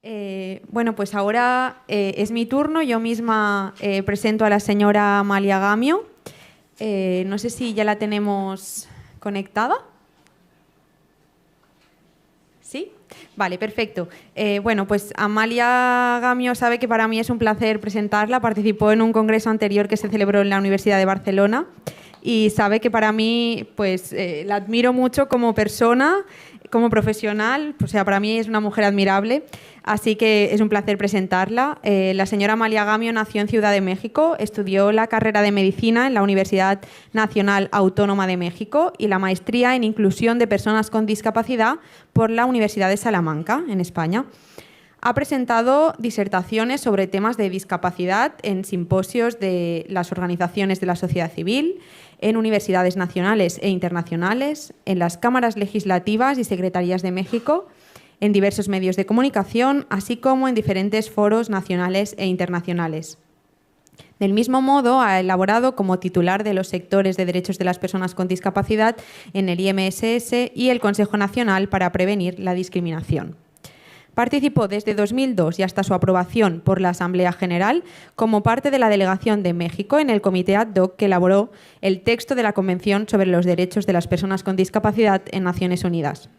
Bueno, pues ahora es mi turno. Yo misma presento a la señora Amalia Gamio. No sé si ya la tenemos conectada. ¿Sí? Vale, perfecto. Bueno, pues Amalia Gamio sabe que para mí es un placer presentarla. Participó en un congreso anterior que se celebró en la Universidad de Barcelona y sabe que para mí, pues, la admiro mucho como persona, como profesional. O sea, para mí es una mujer admirable, así que es un placer presentarla. La señora Amalia Gamio nació en Ciudad de México, estudió la carrera de Medicina en la Universidad Nacional Autónoma de México y la maestría en Inclusión de Personas con Discapacidad por la Universidad de Salamanca, en España. Ha presentado disertaciones sobre temas de discapacidad en simposios de las organizaciones de la sociedad civil, en universidades nacionales e internacionales, en las cámaras legislativas y secretarías de México, en diversos medios de comunicación, así como en diferentes foros nacionales e internacionales. Del mismo modo, ha elaborado como titular de los sectores de derechos de las personas con discapacidad en el IMSS y el Consejo Nacional para Prevenir la Discriminación. Participó desde 2002 y hasta su aprobación por la Asamblea General como parte de la delegación de México en el comité ad hoc que elaboró el texto de la Convención sobre los Derechos de las Personas con Discapacidad en Naciones Unidas.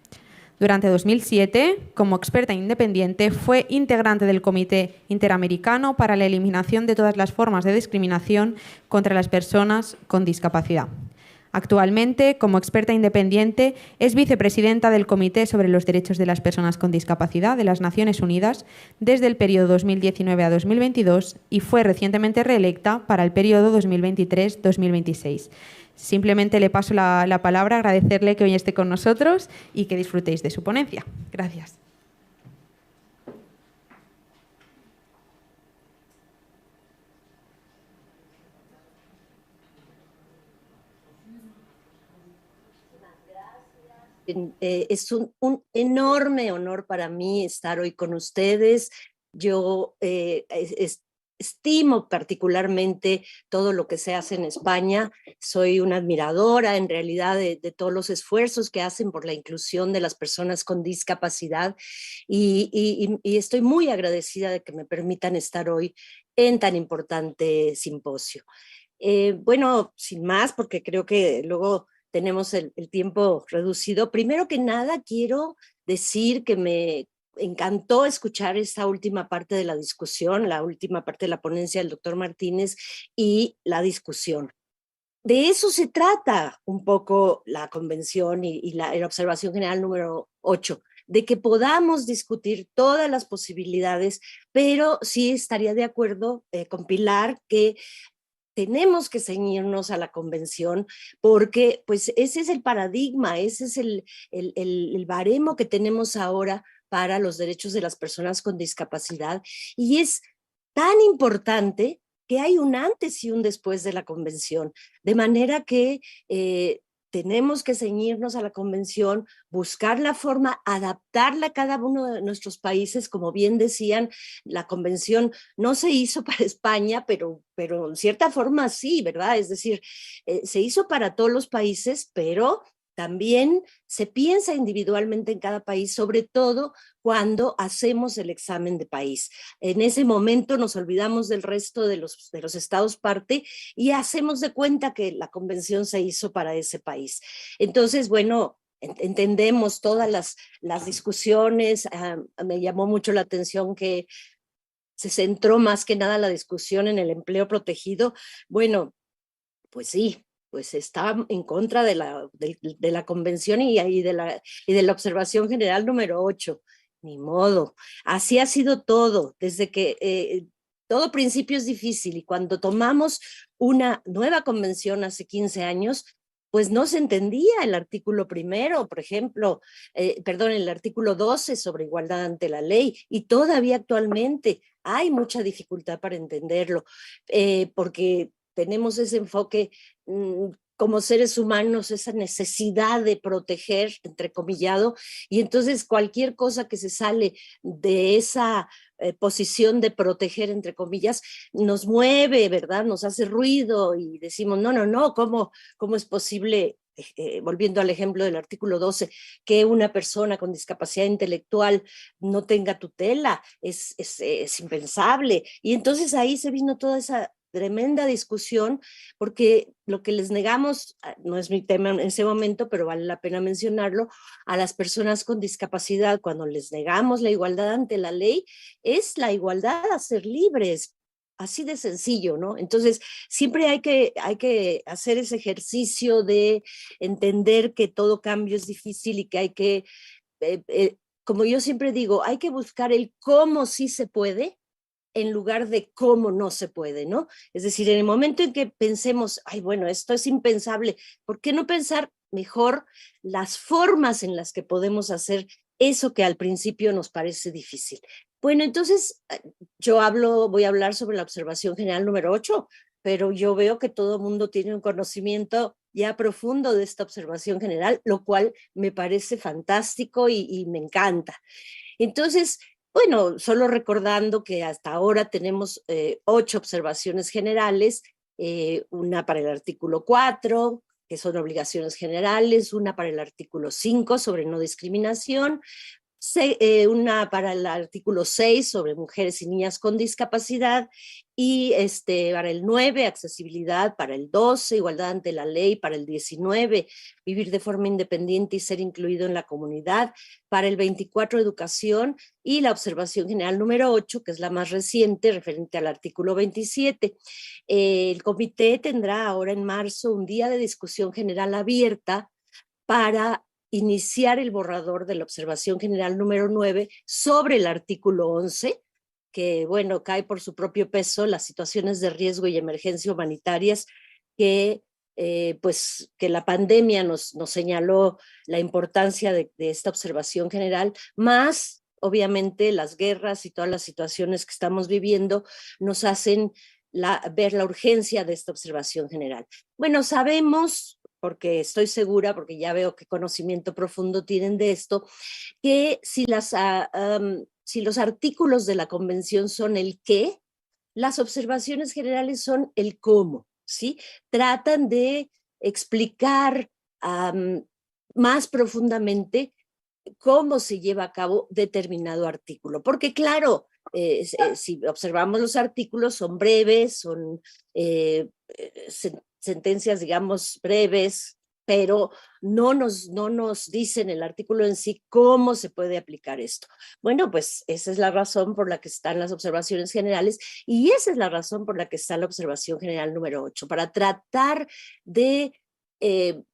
Durante 2007, como experta independiente, fue integrante del Comité Interamericano para la Eliminación de todas las formas de discriminación contra las personas con discapacidad. Actualmente, como experta independiente, es vicepresidenta del Comité sobre los Derechos de las Personas con Discapacidad de las Naciones Unidas desde el periodo 2019 a 2022 y fue recientemente reelecta para el periodo 2023-2026. Simplemente le paso la palabra, agradecerle que hoy esté con nosotros y que disfrutéis de su ponencia. Gracias. Es un enorme honor para mí estar hoy con ustedes. Yo estimo particularmente todo lo que se hace en España. Soy una admiradora, en realidad, de todos los esfuerzos que hacen por la inclusión de las personas con discapacidad y estoy muy agradecida de que me permitan estar hoy en tan importante simposio. Bueno, sin más, porque creo que luego tenemos el tiempo reducido. Primero que nada, quiero decir que me encantó escuchar esta última parte de la discusión, la última parte de la ponencia del doctor Martínez y la discusión. De eso se trata un poco la convención y la observación general número 8, de que podamos discutir todas las posibilidades, pero sí estaría de acuerdo con Pilar que tenemos que ceñirnos a la convención porque pues ese es el paradigma, ese es el baremo que tenemos ahora para los derechos de las personas con discapacidad y es tan importante que hay un antes y un después de la convención, de manera que tenemos que ceñirnos a la convención, buscar la forma, adaptarla a cada uno de nuestros países, como bien decían, la convención no se hizo para España, pero en cierta forma sí, ¿verdad? Es decir, se hizo para todos los países, pero también se piensa individualmente en cada país, sobre todo cuando hacemos el examen de país. En ese momento nos olvidamos del resto de los estados parte y hacemos de cuenta que la convención se hizo para ese país. Entonces, bueno, entendemos todas las discusiones. Me llamó mucho la atención que se centró más que nada la discusión en el empleo protegido. Bueno, pues sí, pues está en contra de la convención y de la observación general número 8. Ni modo. Así ha sido todo, desde que todo principio es difícil y cuando tomamos una nueva convención hace 15 años, pues no se entendía el artículo primero, por ejemplo, perdón, el artículo 12 sobre igualdad ante la ley y todavía actualmente hay mucha dificultad para entenderlo, porque tenemos ese enfoque como seres humanos, esa necesidad de proteger, entrecomillado, y entonces cualquier cosa que se sale de esa posición de proteger, entre comillas, nos mueve, ¿verdad? Nos hace ruido y decimos, no, ¿cómo es posible volviendo al ejemplo del artículo 12, que una persona con discapacidad intelectual no tenga tutela, es impensable. Y entonces ahí se vino toda esa tremenda discusión, porque lo que les negamos, no es mi tema en ese momento, pero vale la pena mencionarlo, a las personas con discapacidad, cuando les negamos la igualdad ante la ley, es la igualdad a ser libres, así de sencillo, ¿no? Entonces, siempre hay que hacer ese ejercicio de entender que todo cambio es difícil y que hay que, como yo siempre digo, hay que buscar el cómo sí se puede en lugar de cómo no se puede, ¿no? Es decir, en el momento en que pensemos, ay, bueno, esto es impensable, ¿por qué no pensar mejor las formas en las que podemos hacer eso que al principio nos parece difícil? Bueno, entonces voy a hablar sobre la observación general número 8, pero yo veo que todo el mundo tiene un conocimiento ya profundo de esta observación general, lo cual me parece fantástico y me encanta. Entonces, bueno, solo recordando que hasta ahora tenemos 8 observaciones generales, una para el artículo 4, que son obligaciones generales, una para el artículo 5 sobre no discriminación, una para el artículo 6 sobre mujeres y niñas con discapacidad, y para el 9, accesibilidad, para el 12, igualdad ante la ley, para el 19, vivir de forma independiente y ser incluido en la comunidad, para el 24, educación, y la observación general número 8, que es la más reciente, referente al artículo 27. El comité tendrá ahora en marzo un día de discusión general abierta para iniciar el borrador de la observación general número 9 sobre el artículo 11, que, bueno, cae por su propio peso las situaciones de riesgo y emergencia humanitarias pues, que la pandemia nos señaló la importancia de esta observación general, más, obviamente, las guerras y todas las situaciones que estamos viviendo nos hacen ver la urgencia de esta observación general. Bueno, sabemos, porque estoy segura, porque ya veo qué conocimiento profundo tienen de esto, que si los artículos de la convención son el qué, las observaciones generales son el cómo, ¿sí? Tratan de explicar más profundamente cómo se lleva a cabo determinado artículo. Porque claro, si observamos los artículos, son breves, son sentencias, digamos, breves, pero no nos dicen el artículo en sí cómo se puede aplicar esto. Bueno, pues esa es la razón por la que están las observaciones generales, y esa es la razón por la que está la observación general número 8, para tratar de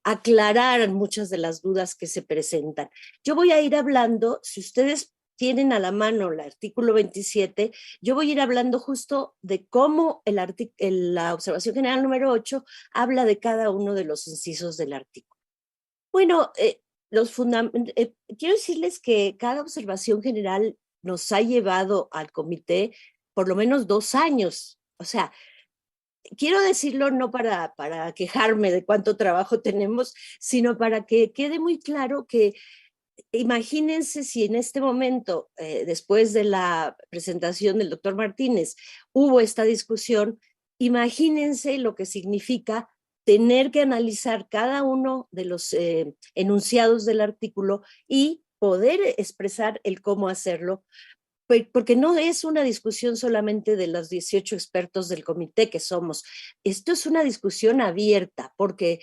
aclarar muchas de las dudas que se presentan. Yo voy a ir hablando, si ustedes tienen a la mano el artículo 27, yo voy a ir hablando justo de cómo la observación general número 8 habla de cada uno de los incisos del artículo. Bueno, quiero decirles que cada observación general nos ha llevado al comité por lo menos 2 años. O sea, quiero decirlo no para quejarme de cuánto trabajo tenemos, sino para que quede muy claro que imagínense si en este momento, después de la presentación del doctor Martínez, hubo esta discusión, imagínense lo que significa tener que analizar cada uno de los enunciados del artículo y poder expresar el cómo hacerlo, porque no es una discusión solamente de los 18 expertos del comité que somos. Esto es una discusión abierta, porque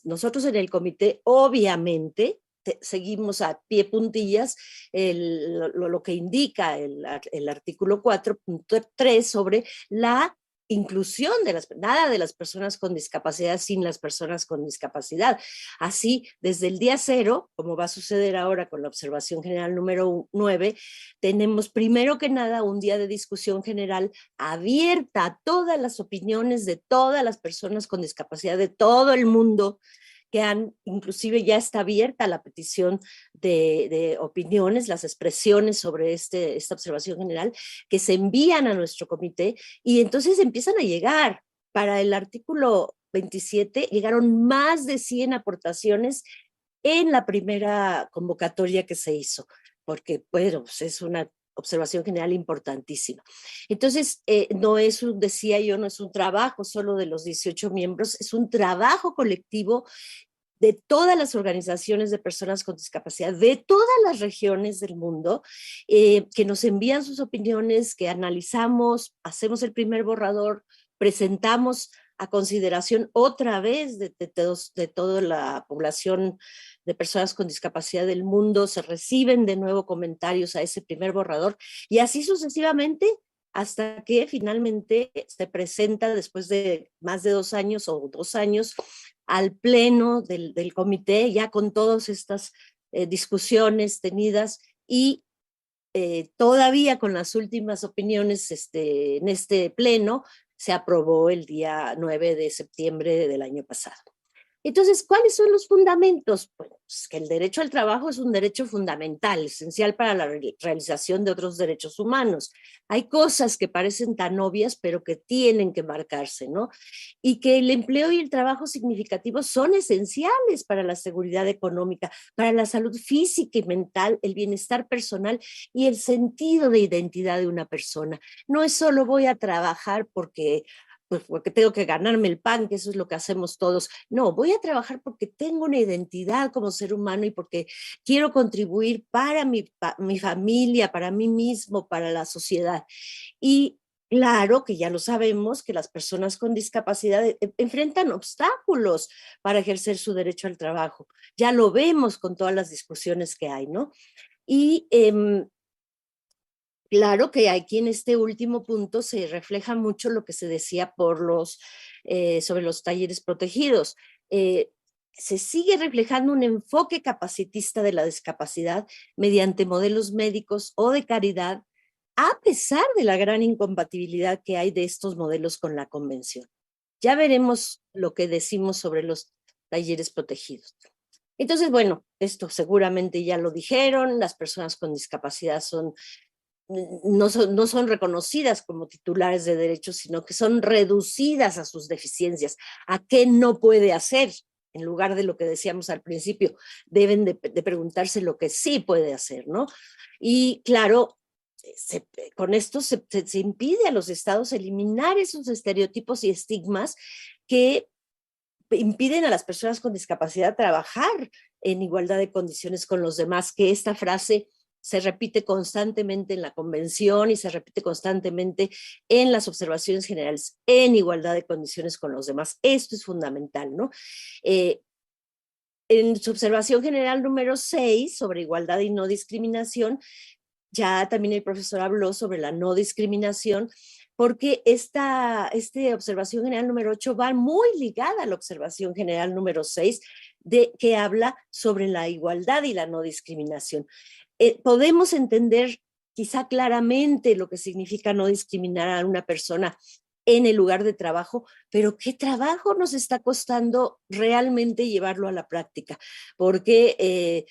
nosotros en el comité, obviamente, seguimos a pie puntillas lo que indica el artículo 4.3 sobre la inclusión nada de las personas con discapacidad sin las personas con discapacidad. Así, desde el día 0, como va a suceder ahora con la observación general número 9, tenemos primero que nada un día de discusión general abierta a todas las opiniones de todas las personas con discapacidad de todo el mundo, que inclusive ya está abierta la petición de opiniones, las expresiones sobre esta observación general, que se envían a nuestro comité, y entonces empiezan a llegar. Para el artículo 27 llegaron más de 100 aportaciones en la primera convocatoria que se hizo, porque bueno, pues es una observación general importantísima. Entonces, no es un, decía yo, no es un trabajo solo de los 18 miembros, es un trabajo colectivo de todas las organizaciones de personas con discapacidad, de todas las regiones del mundo, que nos envían sus opiniones, que analizamos, hacemos el primer borrador, presentamos a consideración otra vez de toda la población de personas con discapacidad del mundo, se reciben de nuevo comentarios a ese primer borrador, y así sucesivamente hasta que finalmente se presenta después de más de 2 años o 2 años al pleno del comité, ya con todas estas discusiones tenidas y todavía con las últimas opiniones en este pleno, se aprobó el día 9 de septiembre del año pasado. Entonces, ¿cuáles son los fundamentos? Pues que el derecho al trabajo es un derecho fundamental, esencial para la realización de otros derechos humanos. Hay cosas que parecen tan obvias, pero que tienen que marcarse, ¿no? Y que el empleo y el trabajo significativo son esenciales para la seguridad económica, para la salud física y mental, el bienestar personal y el sentido de identidad de una persona. No es solo voy a trabajar pues porque tengo que ganarme el pan, que eso es lo que hacemos todos. No, voy a trabajar porque tengo una identidad como ser humano y porque quiero contribuir para mi familia, para mí mismo, para la sociedad. Y claro que ya lo sabemos que las personas con discapacidad enfrentan obstáculos para ejercer su derecho al trabajo. Ya lo vemos con todas las discusiones que hay, ¿no? Y claro que aquí en este último punto se refleja mucho lo que se decía sobre los talleres protegidos. Se sigue reflejando un enfoque capacitista de la discapacidad mediante modelos médicos o de caridad, a pesar de la gran incompatibilidad que hay de estos modelos con la convención. Ya veremos lo que decimos sobre los talleres protegidos. Entonces, bueno, esto seguramente ya lo dijeron, las personas con discapacidad no son reconocidas como titulares de derechos, sino que son reducidas a sus deficiencias, a qué no puede hacer, en lugar de lo que decíamos al principio, deben de preguntarse lo que sí puede hacer, ¿no? Y claro, con esto se impide a los estados eliminar esos estereotipos y estigmas que impiden a las personas con discapacidad trabajar en igualdad de condiciones con los demás, que esta frase se repite constantemente en la convención y se repite constantemente en las observaciones generales, en igualdad de condiciones con los demás. Esto es fundamental, ¿no? En su observación general número 6 sobre igualdad y no discriminación, ya también el profesor habló sobre la no discriminación, porque esta observación general número 8 va muy ligada a la observación general número 6, que habla sobre la igualdad y la no discriminación. Podemos entender quizá claramente lo que significa no discriminar a una persona en el lugar de trabajo, pero ¿qué trabajo nos está costando realmente llevarlo a la práctica? Porque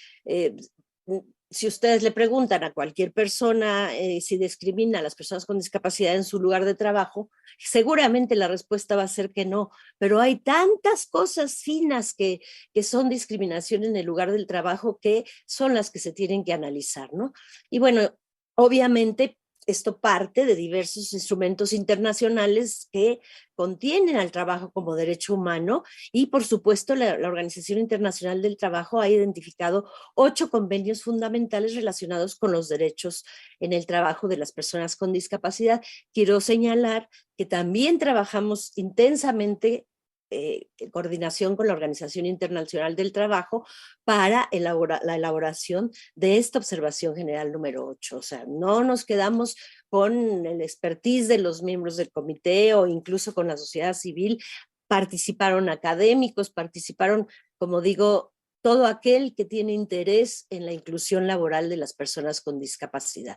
si ustedes le preguntan a cualquier persona si discrimina a las personas con discapacidad en su lugar de trabajo, seguramente la respuesta va a ser que no, pero hay tantas cosas finas que son discriminación en el lugar del trabajo que son las que se tienen que analizar, ¿no? Y bueno, obviamente esto parte de diversos instrumentos internacionales que contienen al trabajo como derecho humano y por supuesto la Organización Internacional del Trabajo ha identificado 8 convenios fundamentales relacionados con los derechos en el trabajo de las personas con discapacidad. Quiero señalar que también trabajamos intensamente en coordinación con la Organización Internacional del Trabajo para la elaboración de esta observación general número 8. O sea, no nos quedamos con el expertise de los miembros del comité o incluso con la sociedad civil, participaron académicos, participaron, como digo, todo aquel que tiene interés en la inclusión laboral de las personas con discapacidad.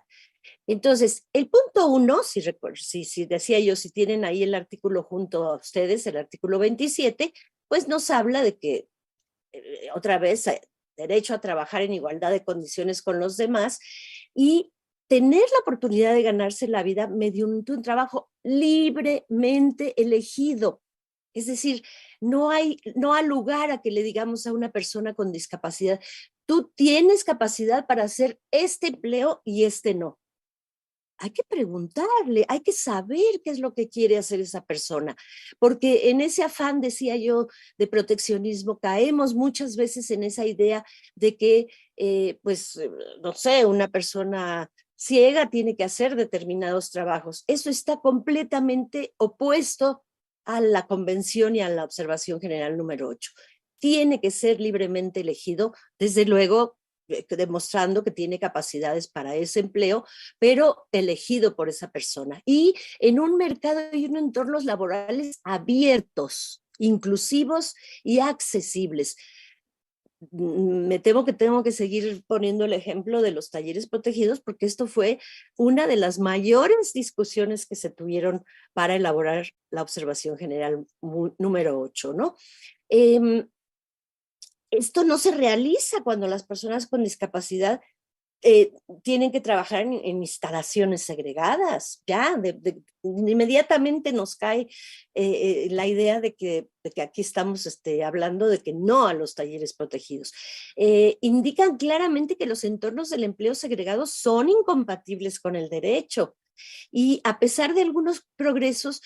Entonces, el punto 1, si decía yo, si tienen ahí el artículo junto a ustedes, el artículo 27, pues nos habla de que, otra vez, derecho a trabajar en igualdad de condiciones con los demás y tener la oportunidad de ganarse la vida mediante un trabajo libremente elegido. Es decir, no hay lugar a que le digamos a una persona con discapacidad, tú tienes capacidad para hacer este empleo y este no. hay que preguntarle, hay que saber qué es lo que quiere hacer esa persona, porque en ese afán, decía yo, de proteccionismo, caemos muchas veces en esa idea de que, no sé, una persona ciega tiene que hacer determinados trabajos. Eso está completamente opuesto a la convención y a la observación general número 8. Tiene que ser libremente elegido, desde luego, demostrando que tiene capacidades para ese empleo, pero elegido por esa persona. Y en un mercado y en entornos laborales abiertos, inclusivos y accesibles. Me temo que tengo que seguir poniendo el ejemplo de los talleres protegidos, porque esto fue una de las mayores discusiones que se tuvieron para elaborar la observación general número 8, ¿no? Esto no se realiza cuando las personas con discapacidad tienen que trabajar en instalaciones segregadas. Ya, inmediatamente nos cae la idea de que aquí estamos hablando de que no a los talleres protegidos. Indican claramente que los entornos del empleo segregado son incompatibles con el derecho. Y a pesar de algunos progresos,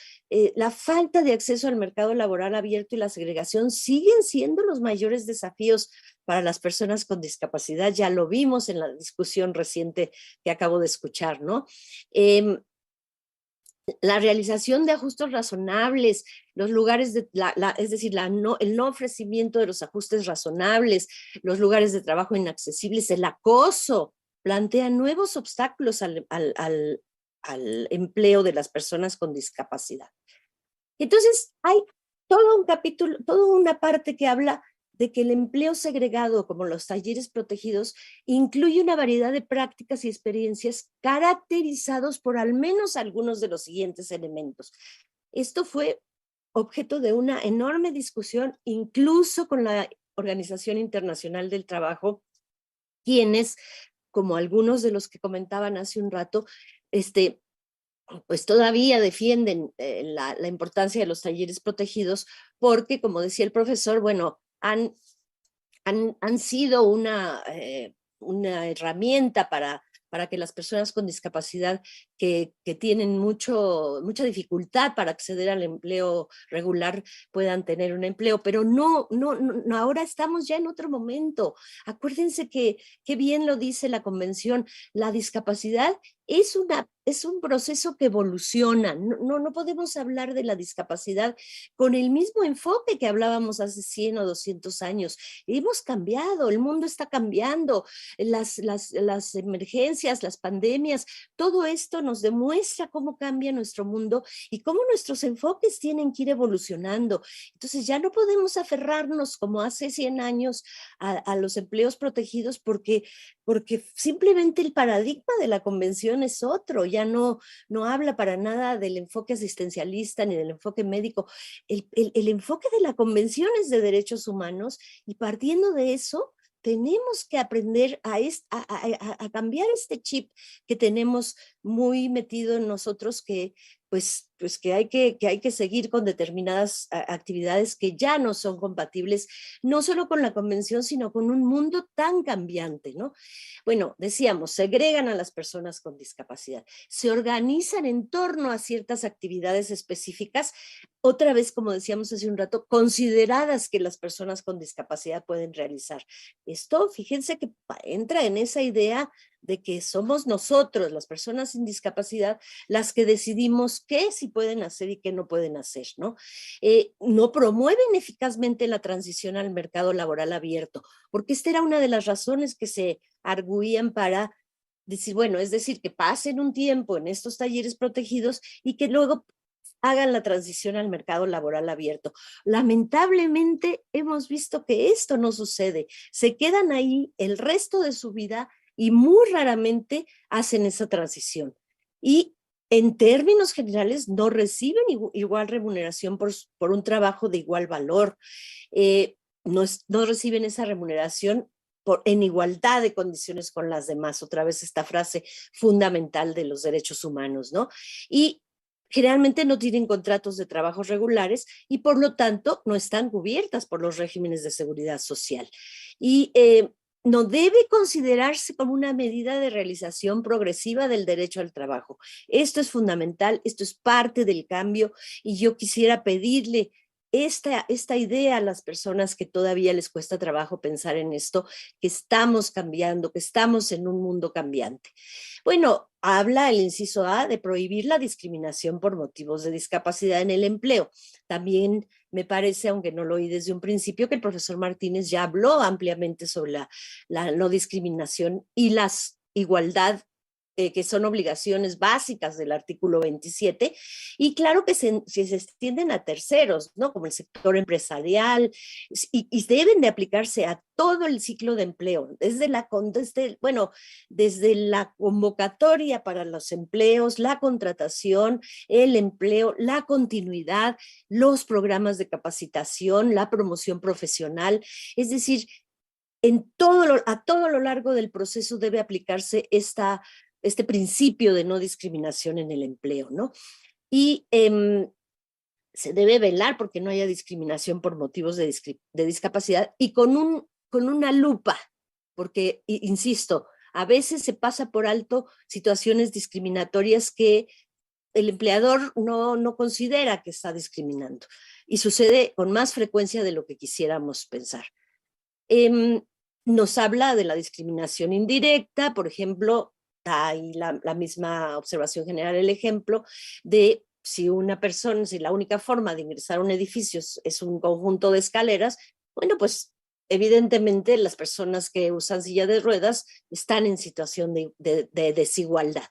la falta de acceso al mercado laboral abierto y la segregación siguen siendo los mayores desafíos para las personas con discapacidad. Ya lo vimos en la discusión reciente que acabo de escuchar, ¿no? La realización de ajustes razonables, los lugares es decir, el no ofrecimiento de los ajustes razonables, los lugares de trabajo inaccesibles, el acoso, plantea nuevos obstáculos al empleo de las personas con discapacidad. Entonces, hay todo un capítulo, toda una parte que habla de que el empleo segregado, como los talleres protegidos, incluye una variedad de prácticas y experiencias caracterizados por al menos algunos de los siguientes elementos. Esto fue objeto de una enorme discusión, incluso con la Organización Internacional del Trabajo, quienes, como algunos de los que comentaban hace un rato, pues todavía defienden la importancia de los talleres protegidos porque, como decía el profesor, bueno, han sido una herramienta para que las personas con discapacidad que tienen mucha dificultad para acceder al empleo regular puedan tener un empleo, pero no, ahora estamos ya en otro momento. Acuérdense que bien lo dice la convención, la discapacidad es un proceso que evoluciona. No podemos hablar de la discapacidad con el mismo enfoque que hablábamos hace 100 o 200 años. Hemos cambiado, el mundo está cambiando, las emergencias, las pandemias, todo esto nos demuestra cómo cambia nuestro mundo y cómo nuestros enfoques tienen que ir evolucionando. Entonces ya no podemos aferrarnos como hace 100 años a los empleos protegidos porque simplemente el paradigma de la convención es otro, ya no habla para nada del enfoque asistencialista ni del enfoque médico. El enfoque de la convención es de derechos humanos y partiendo de eso tenemos que aprender a cambiar este chip que tenemos muy metido en nosotros que hay que seguir con determinadas actividades que ya no son compatibles, no solo con la convención, sino con un mundo tan cambiante, ¿no? Bueno, decíamos, segregan a las personas con discapacidad, se organizan en torno a ciertas actividades específicas, otra vez, como decíamos hace un rato, consideradas que las personas con discapacidad pueden realizar. Esto, fíjense que entra en esa idea de que somos nosotros, las personas sin discapacidad, las que decidimos qué sí pueden hacer y qué no pueden hacer, ¿no? No promueven eficazmente la transición al mercado laboral abierto, porque esta era una de las razones que se arguían para decir, bueno, es decir, que pasen un tiempo en estos talleres protegidos y que luego hagan la transición al mercado laboral abierto. Lamentablemente hemos visto que esto no sucede. Se quedan ahí el resto de su vida y muy raramente hacen esa transición. Y en términos generales no reciben igual remuneración por un trabajo de igual valor. No reciben esa remuneración en igualdad de condiciones con las demás. Otra vez esta frase fundamental de los derechos humanos, ¿no? Y generalmente no tienen contratos de trabajo regulares y por lo tanto no están cubiertas por los regímenes de seguridad social. Y no debe considerarse como una medida de realización progresiva del derecho al trabajo. Esto es fundamental, esto es parte del cambio y yo quisiera pedirle esta idea a las personas que todavía les cuesta trabajo pensar en esto, que estamos cambiando, que estamos en un mundo cambiante. Bueno, habla el inciso A de prohibir la discriminación por motivos de discapacidad en el empleo. También me parece, aunque no lo oí desde un principio, que el profesor Martínez ya habló ampliamente sobre la no discriminación y las igualdad, que son obligaciones básicas del artículo 27, y claro que si se extienden a terceros, ¿no? Como el sector empresarial, y deben de aplicarse a todo el ciclo de empleo, desde la convocatoria para los empleos, la contratación, el empleo, la continuidad, los programas de capacitación, la promoción profesional, es decir, a todo lo largo del proceso debe aplicarse este principio de no discriminación en el empleo, ¿no? Y se debe velar porque no haya discriminación por motivos de discapacidad y con una lupa, porque, insisto, a veces se pasa por alto situaciones discriminatorias que el empleador no considera que está discriminando y sucede con más frecuencia de lo que quisiéramos pensar. Nos habla de la discriminación indirecta, por ejemplo, hay la misma observación general, el ejemplo de si la única forma de ingresar a un edificio es un conjunto de escaleras, bueno, pues evidentemente las personas que usan silla de ruedas están en situación de desigualdad.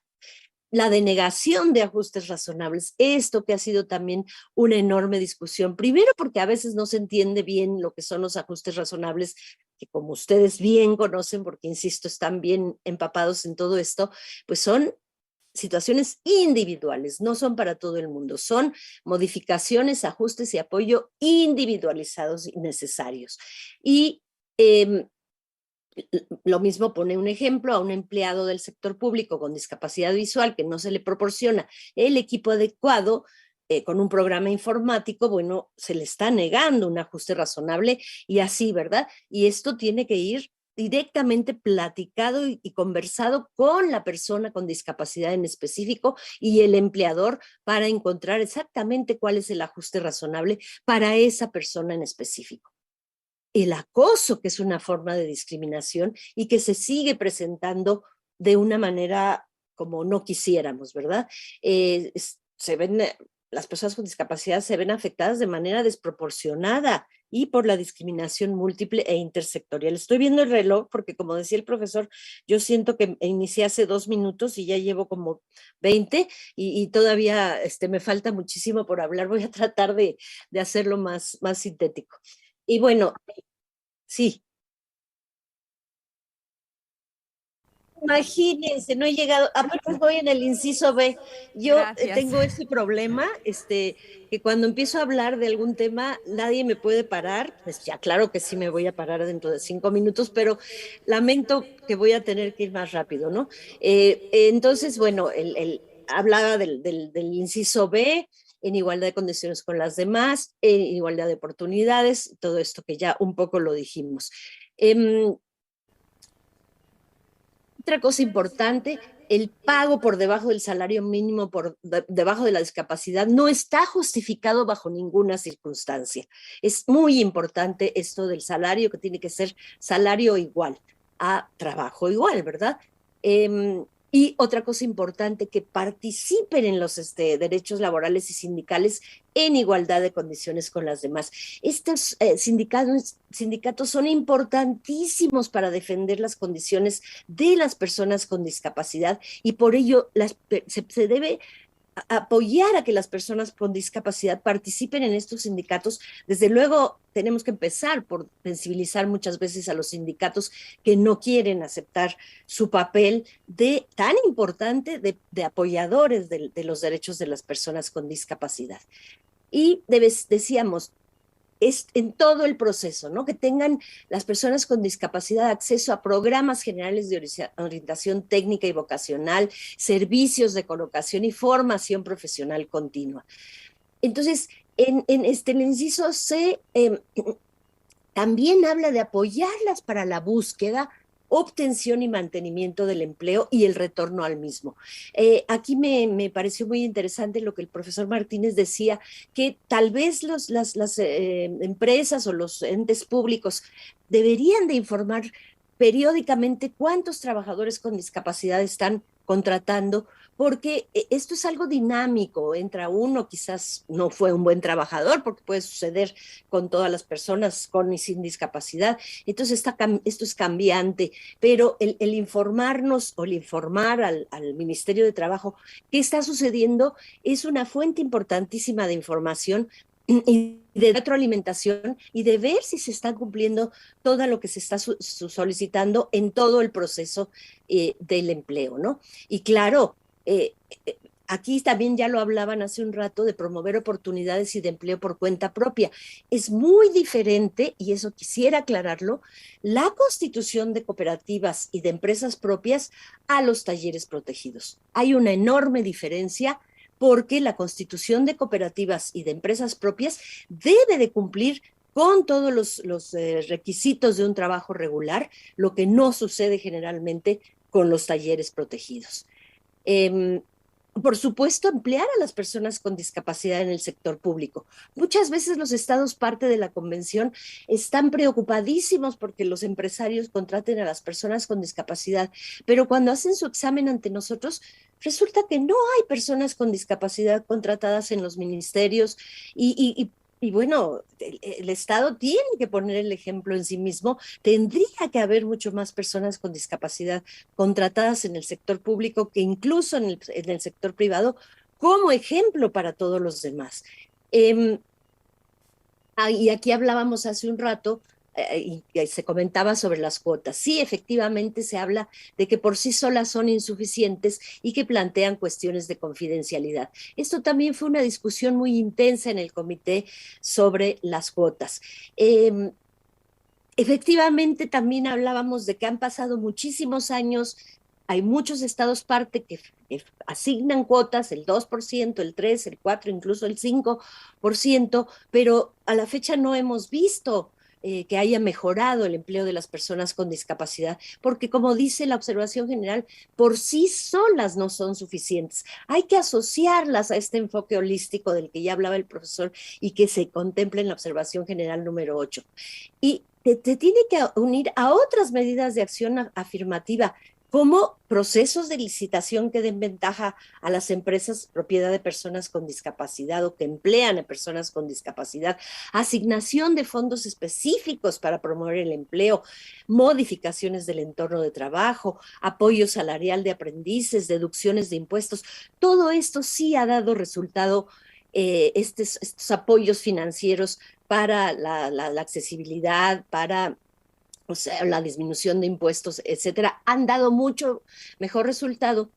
La denegación de ajustes razonables, esto que ha sido también una enorme discusión, primero porque a veces no se entiende bien lo que son los ajustes razonables, que como ustedes bien conocen, porque insisto, están bien empapados en todo esto, pues son situaciones individuales, no son para todo el mundo, son modificaciones, ajustes y apoyo individualizados y necesarios. Y lo mismo pone un ejemplo a un empleado del sector público con discapacidad visual que no se le proporciona el equipo adecuado con un programa informático, bueno, se le está negando un ajuste razonable y así, ¿verdad? Y esto tiene que ir directamente platicado y conversado con la persona con discapacidad en específico y el empleador para encontrar exactamente cuál es el ajuste razonable para esa persona en específico. El acoso, que es una forma de discriminación y que se sigue presentando de una manera como no quisiéramos, ¿verdad? Se ven, las personas con discapacidad se ven afectadas de manera desproporcionada y por la discriminación múltiple e intersectorial. Estoy viendo el reloj porque, como decía el profesor, yo siento que inicié hace 2 minutos y ya llevo como 20 y todavía me falta muchísimo por hablar. Voy a tratar de hacerlo más sintético. Y bueno, sí, imagínense, no he llegado, apenas voy en el inciso B. Yo Gracias. tengo ese problema, que cuando empiezo a hablar de algún tema, nadie me puede parar. Pues ya, claro que sí me voy a parar dentro de 5 minutos, pero lamento que voy a tener que ir más rápido, ¿no? Entonces, bueno, hablaba del inciso B, en igualdad de condiciones con las demás, en igualdad de oportunidades, todo esto que ya un poco lo dijimos. Otra cosa importante, el pago por debajo del salario mínimo, debajo de la discapacidad, no está justificado bajo ninguna circunstancia. Es muy importante esto del salario, que tiene que ser salario igual a trabajo igual, ¿verdad? Y otra cosa importante, que participen en los derechos laborales y sindicales en igualdad de condiciones con las demás. Estos sindicatos son importantísimos para defender las condiciones de las personas con discapacidad y por ello se debe apoyar a que las personas con discapacidad participen en estos sindicatos. Desde luego, tenemos que empezar por sensibilizar muchas veces a los sindicatos que no quieren aceptar su papel tan importante de apoyadores de los derechos de las personas con discapacidad. Y decíamos, es en todo el proceso, ¿no? Que tengan las personas con discapacidad acceso a programas generales de orientación técnica y vocacional, servicios de colocación y formación profesional continua. Entonces, el inciso C también habla de apoyarlas para la búsqueda obtención y mantenimiento del empleo y el retorno al mismo. Aquí me pareció muy interesante lo que el profesor Martínez decía, que tal vez las empresas o los entes públicos deberían de informar periódicamente cuántos trabajadores con discapacidad están contratando, porque esto es algo dinámico. Entra uno, quizás no fue un buen trabajador, porque puede suceder con todas las personas con y sin discapacidad. Entonces esto es cambiante, pero el informarnos o el informar al Ministerio de Trabajo qué está sucediendo es una fuente importantísima de información y de retroalimentación y de ver si se está cumpliendo todo lo que se está solicitando en todo el proceso del empleo, ¿no? Y claro, aquí también ya lo hablaban hace un rato de promover oportunidades y de empleo por cuenta propia. Es muy diferente, y eso quisiera aclararlo, la constitución de cooperativas y de empresas propias a los talleres protegidos. Hay una enorme diferencia porque la constitución de cooperativas y de empresas propias debe de cumplir con todos los requisitos de un trabajo regular, lo que no sucede generalmente con los talleres protegidos. Por supuesto, emplear a las personas con discapacidad en el sector público. Muchas veces los estados parte de la convención están preocupadísimos porque los empresarios contraten a las personas con discapacidad, pero cuando hacen su examen ante nosotros, resulta que no hay personas con discapacidad contratadas en los ministerios y bueno, el Estado tiene que poner el ejemplo en sí mismo. Tendría que haber mucho más personas con discapacidad contratadas en el sector público que incluso en el sector privado como ejemplo para todos los demás. Y aquí hablábamos hace un rato y se comentaba sobre las cuotas. Sí, efectivamente se habla de que por sí solas son insuficientes y que plantean cuestiones de confidencialidad. Esto también fue una discusión muy intensa en el comité sobre las cuotas. Efectivamente, también hablábamos de que han pasado muchísimos años, hay muchos estados parte que asignan cuotas, el 2%, el 3%, el 4%, incluso el 5%, pero a la fecha no hemos visto que haya mejorado el empleo de las personas con discapacidad, porque como dice la observación general, por sí solas no son suficientes. Hay que asociarlas a este enfoque holístico del que ya hablaba el profesor y que se contempla en la observación general número 8. Y te tiene que unir a otras medidas de acción afirmativa, como procesos de licitación que den ventaja a las empresas propiedad de personas con discapacidad o que emplean a personas con discapacidad, asignación de fondos específicos para promover el empleo, modificaciones del entorno de trabajo, apoyo salarial de aprendices, deducciones de impuestos. Todo esto sí ha dado resultado, estos apoyos financieros para la accesibilidad, para o sea, la disminución de impuestos, etcétera, han dado mucho mejor resultado.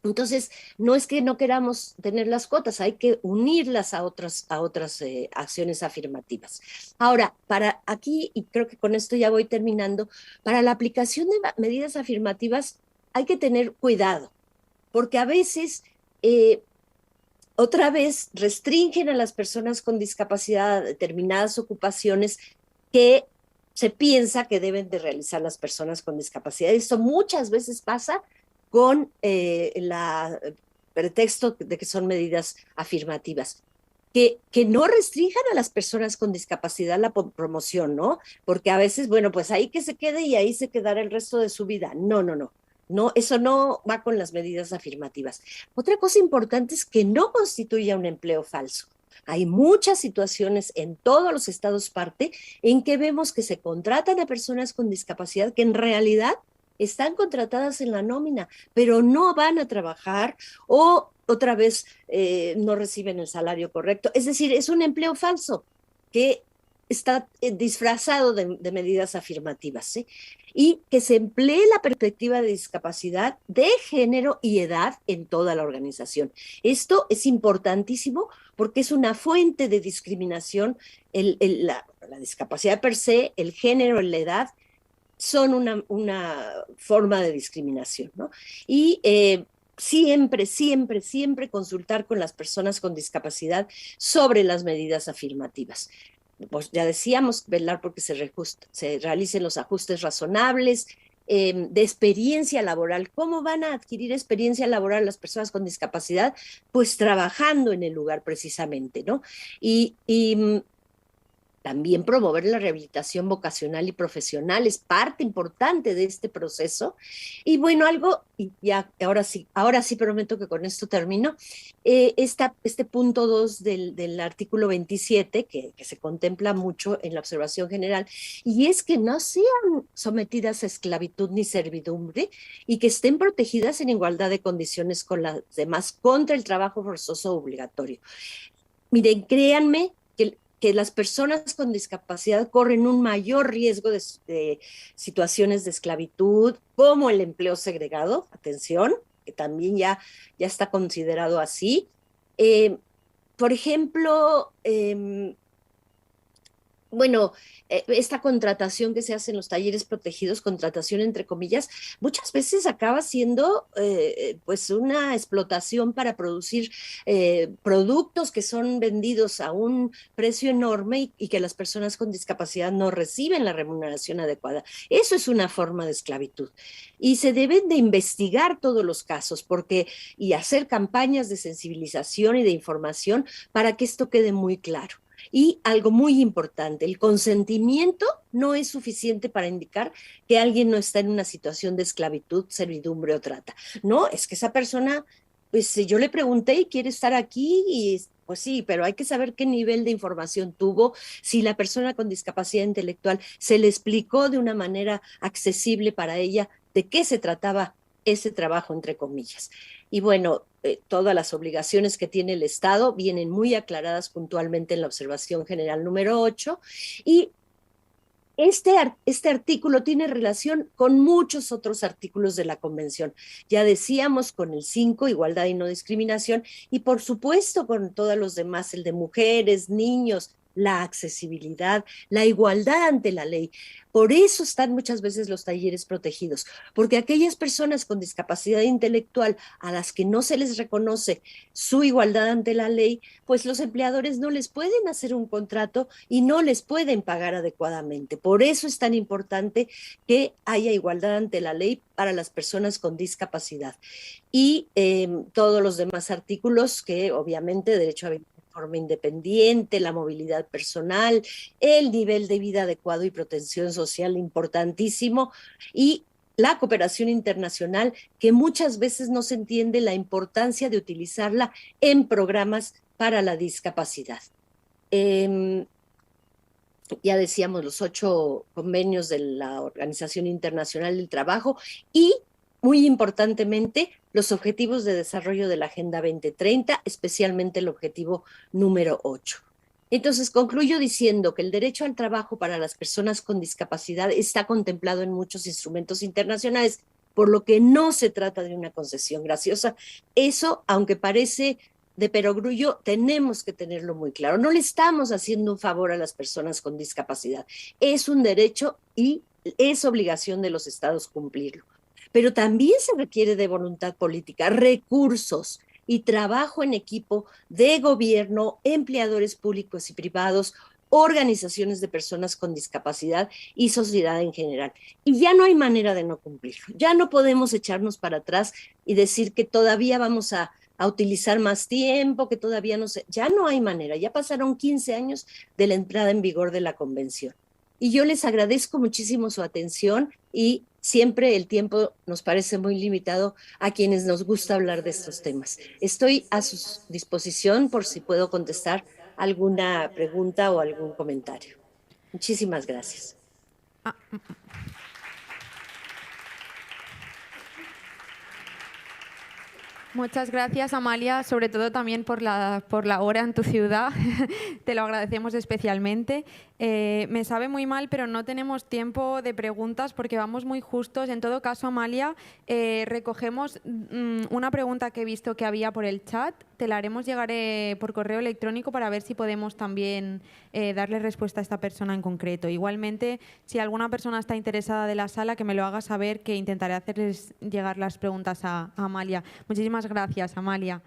Entonces, no es que no queramos tener las cuotas, hay que unirlas a otras acciones afirmativas. Ahora, para aquí, y creo que con esto ya voy terminando, para la aplicación de medidas afirmativas hay que tener cuidado, porque a veces otra vez restringen a las personas con discapacidad a determinadas ocupaciones que se piensa que deben de realizar las personas con discapacidad. Esto muchas veces pasa con el pretexto de que son medidas afirmativas. Que no restrinjan a las personas con discapacidad la promoción, ¿no? Porque a veces, bueno, pues ahí que se quede y ahí se quedará el resto de su vida. No, no, no. No, eso no va con las medidas afirmativas. Otra cosa importante es que no constituya un empleo falso. Hay muchas situaciones en todos los estados parte en que vemos que se contratan a personas con discapacidad que en realidad están contratadas en la nómina, pero no van a trabajar o otra vez no reciben el salario correcto. Es decir, es un empleo falso que está disfrazado de medidas afirmativas, ¿sí? Y que se emplee la perspectiva de discapacidad de género y edad en toda la organización. Esto es importantísimo porque es una fuente de discriminación. La discapacidad per se, el género, la edad, son una forma de discriminación, ¿no? Y siempre, siempre, siempre consultar con las personas con discapacidad sobre las medidas afirmativas. Pues ya decíamos, velar porque se realicen los ajustes razonables, de experiencia laboral. ¿Cómo van a adquirir experiencia laboral las personas con discapacidad? Pues trabajando en el lugar precisamente, ¿no? Y también promover la rehabilitación vocacional y profesional es parte importante de este proceso. Y bueno, algo, y ya ahora sí prometo que con esto termino, este punto 2 del artículo 27, que se contempla mucho en la observación general, y es que no sean sometidas a esclavitud ni servidumbre y que estén protegidas en igualdad de condiciones con las demás contra el trabajo forzoso obligatorio. Miren, créanme que las personas con discapacidad corren un mayor riesgo de situaciones de esclavitud, como el empleo segregado, atención, que también ya está considerado así. Por ejemplo, bueno, esta contratación que se hace en los talleres protegidos, contratación entre comillas, muchas veces acaba siendo pues una explotación para producir productos que son vendidos a un precio enorme y que las personas con discapacidad no reciben la remuneración adecuada. Eso es una forma de esclavitud. Y se deben de investigar todos los casos y hacer campañas de sensibilización y de información para que esto quede muy claro. Y algo muy importante, el consentimiento no es suficiente para indicar que alguien no está en una situación de esclavitud, servidumbre o trata. No, es que esa persona, pues yo le pregunté y quiere estar aquí y pues sí, pero hay que saber qué nivel de información tuvo, si la persona con discapacidad intelectual se le explicó de una manera accesible para ella de qué se trataba ese trabajo, entre comillas. Y bueno, todas las obligaciones que tiene el Estado vienen muy aclaradas puntualmente en la observación general número 8 y este artículo tiene relación con muchos otros artículos de la Convención. Ya decíamos con el 5, igualdad y no discriminación, y por supuesto con todos los demás, el de mujeres, niños, la accesibilidad, la igualdad ante la ley. Por eso están muchas veces los talleres protegidos, porque aquellas personas con discapacidad intelectual a las que no se les reconoce su igualdad ante la ley, pues los empleadores no les pueden hacer un contrato y no les pueden pagar adecuadamente. Por eso es tan importante que haya igualdad ante la ley para las personas con discapacidad. Y todos los demás artículos que obviamente derecho a vivir de forma independiente, la movilidad personal, el nivel de vida adecuado y protección social importantísimo y la cooperación internacional, que muchas veces no se entiende la importancia de utilizarla en programas para la discapacidad. Ya decíamos los 8 convenios de la Organización Internacional del Trabajo y, muy importantemente, los objetivos de desarrollo de la Agenda 2030, especialmente el objetivo número 8. Entonces, concluyo diciendo que el derecho al trabajo para las personas con discapacidad está contemplado en muchos instrumentos internacionales, por lo que no se trata de una concesión graciosa. Eso, aunque parece de perogrullo, tenemos que tenerlo muy claro. No le estamos haciendo un favor a las personas con discapacidad. Es un derecho y es obligación de los estados cumplirlo. Pero también se requiere de voluntad política, recursos y trabajo en equipo de gobierno, empleadores públicos y privados, organizaciones de personas con discapacidad y sociedad en general. Y ya no hay manera de no cumplirlo. Ya no podemos echarnos para atrás y decir que todavía vamos a utilizar más tiempo, que todavía no sé. Ya no hay manera. Ya pasaron 15 años de la entrada en vigor de la convención. Y yo les agradezco muchísimo su atención y siempre el tiempo nos parece muy limitado a quienes nos gusta hablar de estos temas. Estoy a su disposición por si puedo contestar alguna pregunta o algún comentario. Muchísimas gracias. Muchas gracias, Amalia, sobre todo también por la hora en tu ciudad. Te lo agradecemos especialmente. Me sabe muy mal, pero no tenemos tiempo de preguntas porque vamos muy justos. En todo caso, Amalia, recogemos una pregunta que he visto que había por el chat. Te la haremos llegar por correo electrónico para ver si podemos también darle respuesta a esta persona en concreto. Igualmente, si alguna persona está interesada de la sala, que me lo haga saber, que intentaré hacerles llegar las preguntas a Amalia. Muchísimas gracias, Amalia.